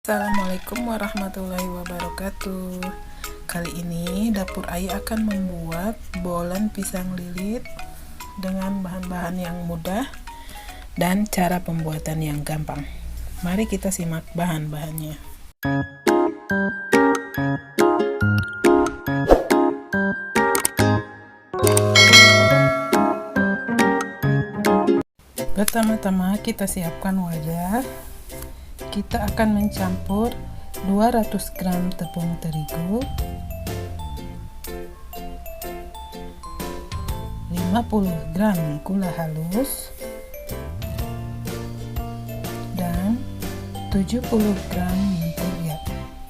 Assalamualaikum warahmatullahi wabarakatuh. Kali ini dapur Ai akan membuat bolen pisang lilit dengan bahan-bahan yang mudah dan cara pembuatan yang gampang. Mari kita simak bahan-bahannya. Pertama-tama kita siapkan wadah. Kita akan mencampur 200 gram tepung terigu, 50 gram gula halus, dan 70 gram mentega.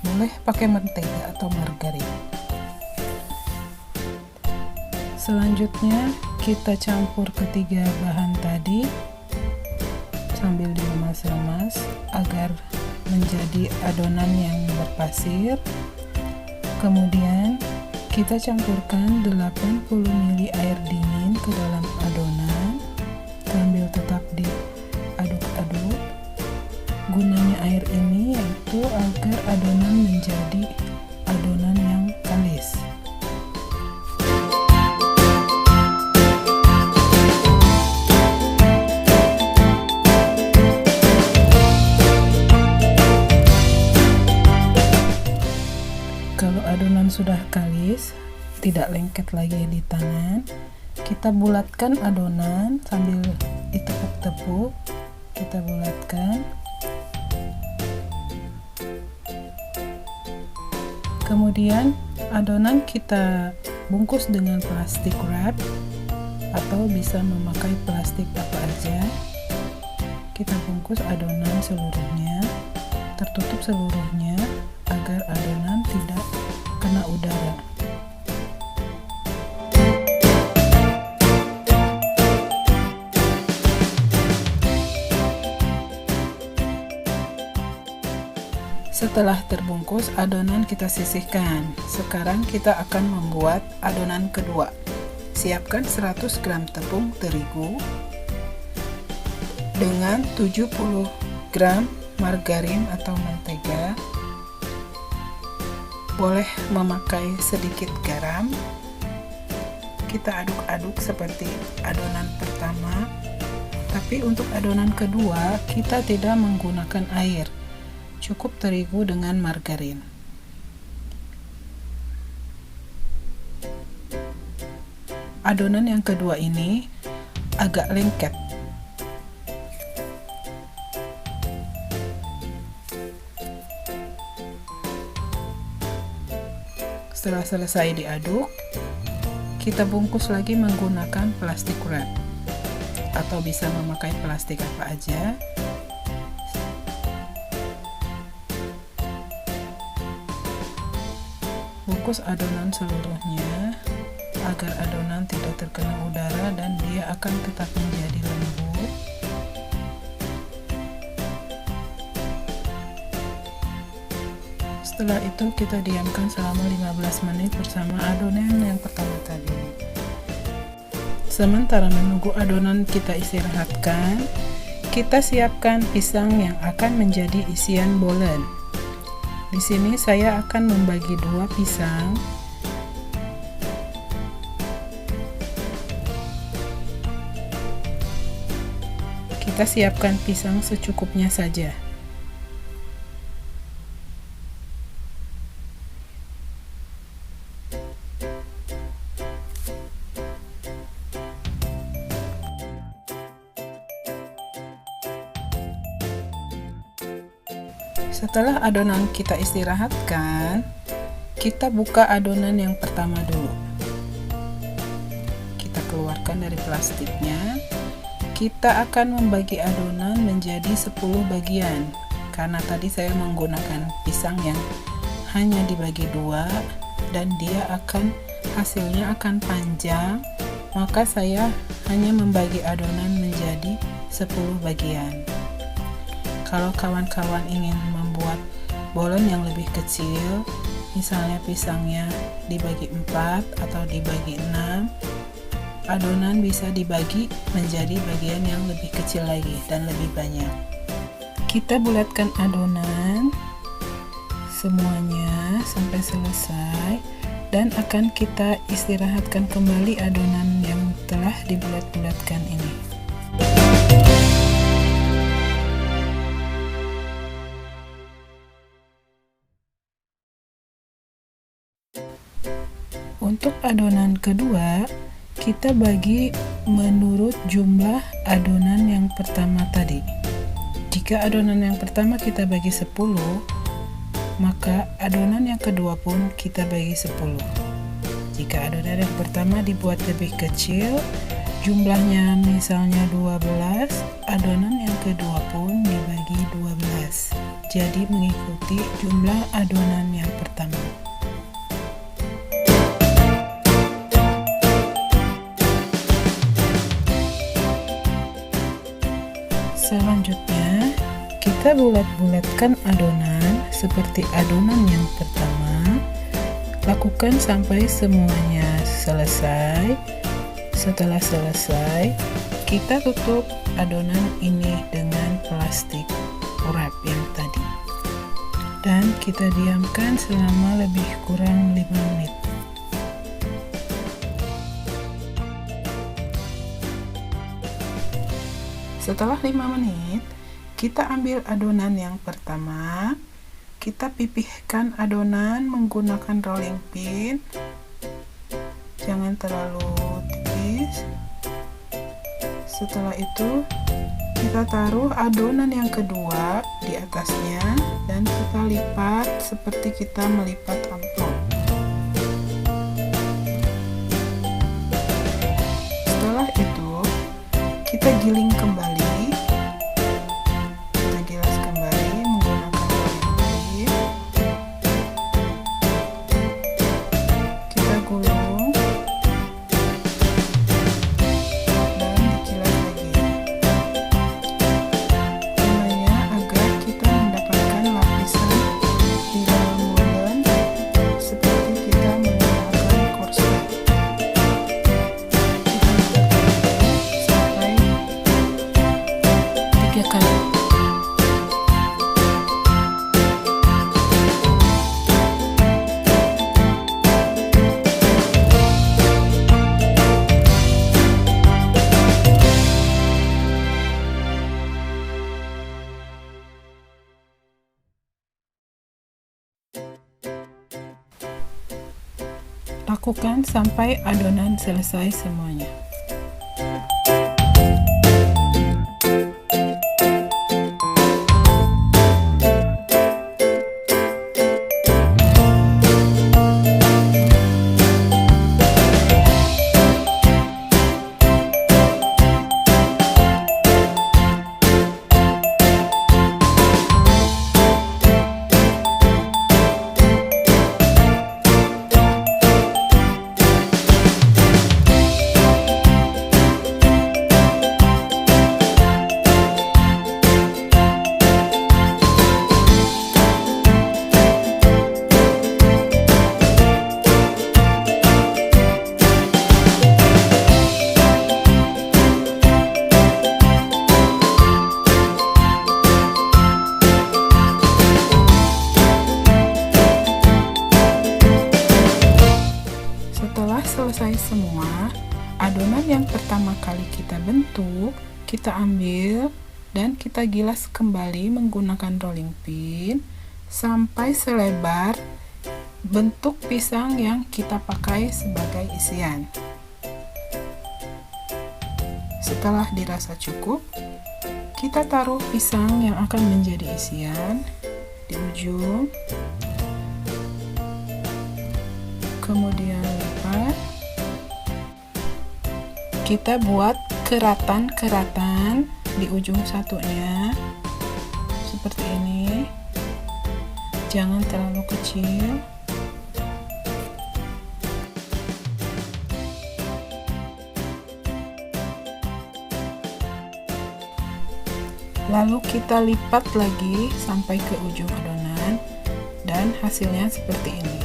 Boleh pakai mentega atau margarin. Selanjutnya kita campur ketiga bahan tadi sambil diremas-remas agar menjadi adonan yang berpasir. Kemudian kita campurkan 80 ml air dingin ke dalam adonan sambil tetap diaduk-aduk. Gunanya air ini yaitu agar adonan menjadi adonan yang kalis. Kalau adonan sudah kalis, tidak lengket lagi di tangan, kita bulatkan adonan sambil ditepuk-tepuk. Kita bulatkan. Kemudian adonan kita bungkus dengan plastik wrap atau bisa memakai plastik apa aja. Kita bungkus adonan seluruhnya, tertutup seluruhnya agar adonan tidak kena udara. Setelah terbungkus, adonan kita sisihkan. Sekarang kita akan membuat adonan kedua. Siapkan 100 gram tepung terigu dengan 70 gram margarin atau mentega. Boleh memakai sedikit garam. Kita aduk-aduk seperti adonan pertama, tapi untuk adonan kedua kita tidak menggunakan air, cukup terigu dengan margarin. Adonan yang kedua ini agak lengket. Setelah selesai diaduk, kita bungkus lagi menggunakan plastik wrap atau bisa memakai plastik apa aja. Bungkus adonan seluruhnya agar adonan tidak terkena udara dan dia akan tetap menjadi lembut. Setelah itu kita diamkan selama 15 menit bersama adonan yang pertama tadi. Sementara menunggu adonan kita istirahatkan, kita siapkan pisang yang akan menjadi isian bolen. Di sini saya akan membagi dua pisang. Kita siapkan pisang secukupnya saja. Setelah adonan kita istirahatkan, kita buka adonan yang pertama dulu. Kita keluarkan dari plastiknya. Kita akan membagi adonan menjadi 10 bagian. Karena tadi saya menggunakan pisang yang hanya dibagi dua dan dia hasilnya akan panjang, maka saya hanya membagi adonan menjadi 10 bagian. Kalau kawan-kawan ingin membuat bolen yang lebih kecil, misalnya pisangnya dibagi 4 atau dibagi 6, adonan bisa dibagi menjadi bagian yang lebih kecil lagi dan lebih banyak. Kita bulatkan adonan semuanya sampai selesai dan akan kita istirahatkan kembali adonan yang telah dibulat-bulatkan ini. Untuk adonan kedua, kita bagi menurut jumlah adonan yang pertama tadi. Jika adonan yang pertama kita bagi 10, maka adonan yang kedua pun kita bagi 10. Jika adonan yang pertama dibuat lebih kecil, jumlahnya misalnya 12, adonan yang kedua pun dibagi 12. Jadi mengikuti jumlah adonan yang pertama. Selanjutnya, kita bulat-bulatkan adonan seperti adonan yang pertama. Lakukan sampai semuanya selesai. Setelah selesai, kita tutup adonan ini dengan plastik wrap yang tadi. Dan kita diamkan selama lebih kurang 5 menit. Setelah 5 menit, kita ambil adonan yang pertama, kita pipihkan adonan menggunakan rolling pin, jangan terlalu tipis. Setelah itu, kita taruh adonan yang kedua di atasnya dan kita lipat seperti kita melipat amplop. Setelah itu, kita giling kembali. Lakukan sampai adonan selesai semuanya. Selesai semua, adonan yang pertama kali kita bentuk, kita ambil dan kita gilas kembali menggunakan rolling pin sampai selebar bentuk pisang yang kita pakai sebagai isian. Setelah dirasa cukup, kita taruh pisang yang akan menjadi isian di ujung, kemudian lipat. Kita buat keratan-keratan di ujung satunya seperti ini, jangan terlalu kecil. Lalu kita lipat lagi sampai ke ujung adonan dan hasilnya seperti ini.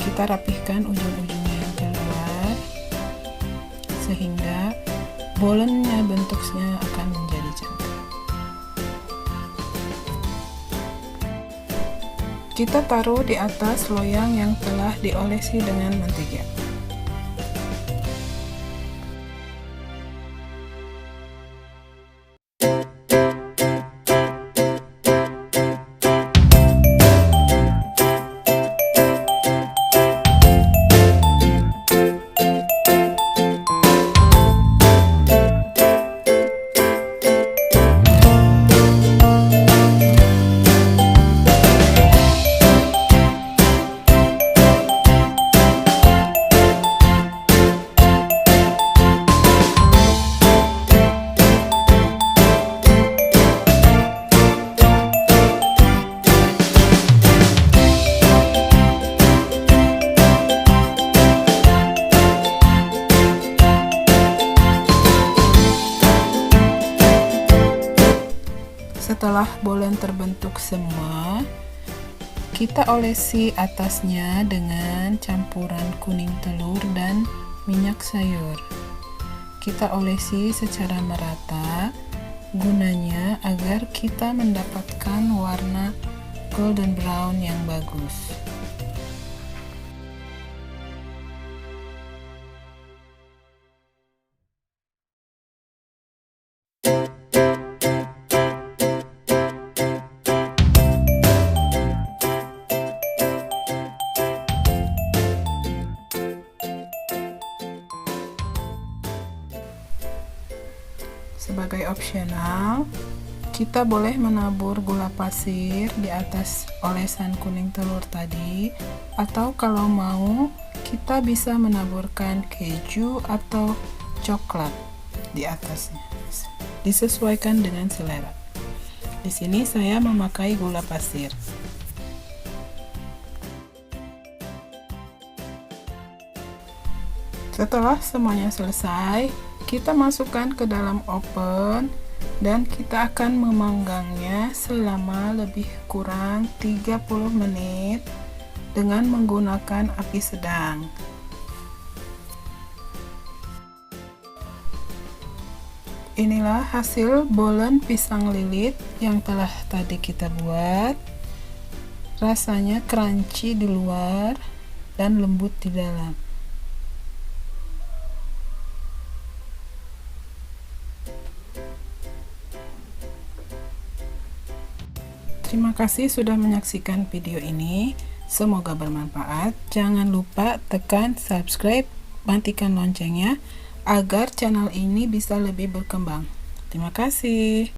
Kita rapihkan ujung-ujungnya yang keluar sehingga bolennya bentuknya akan menjadi cantik. Kita taruh di atas loyang yang telah diolesi dengan mentega. Setelah bolen terbentuk semua, kita olesi atasnya dengan campuran kuning telur dan minyak sayur. Kita olesi secara merata, gunanya agar kita mendapatkan warna golden brown yang bagus. Sebagai opsional, kita boleh menabur gula pasir di atas olesan kuning telur tadi, atau kalau mau kita bisa menaburkan keju atau coklat di atasnya. Disesuaikan dengan selera. Di sini saya memakai gula pasir. Setelah semuanya selesai, kita masukkan ke dalam oven dan kita akan memanggangnya selama lebih kurang 30 menit dengan menggunakan api sedang. Inilah hasil bolen pisang lilit yang telah tadi kita buat. Rasanya crunchy di luar dan lembut di dalam. Terima kasih sudah menyaksikan video ini. Semoga bermanfaat. Jangan lupa tekan subscribe, matikan loncengnya agar channel ini bisa lebih berkembang. Terima kasih.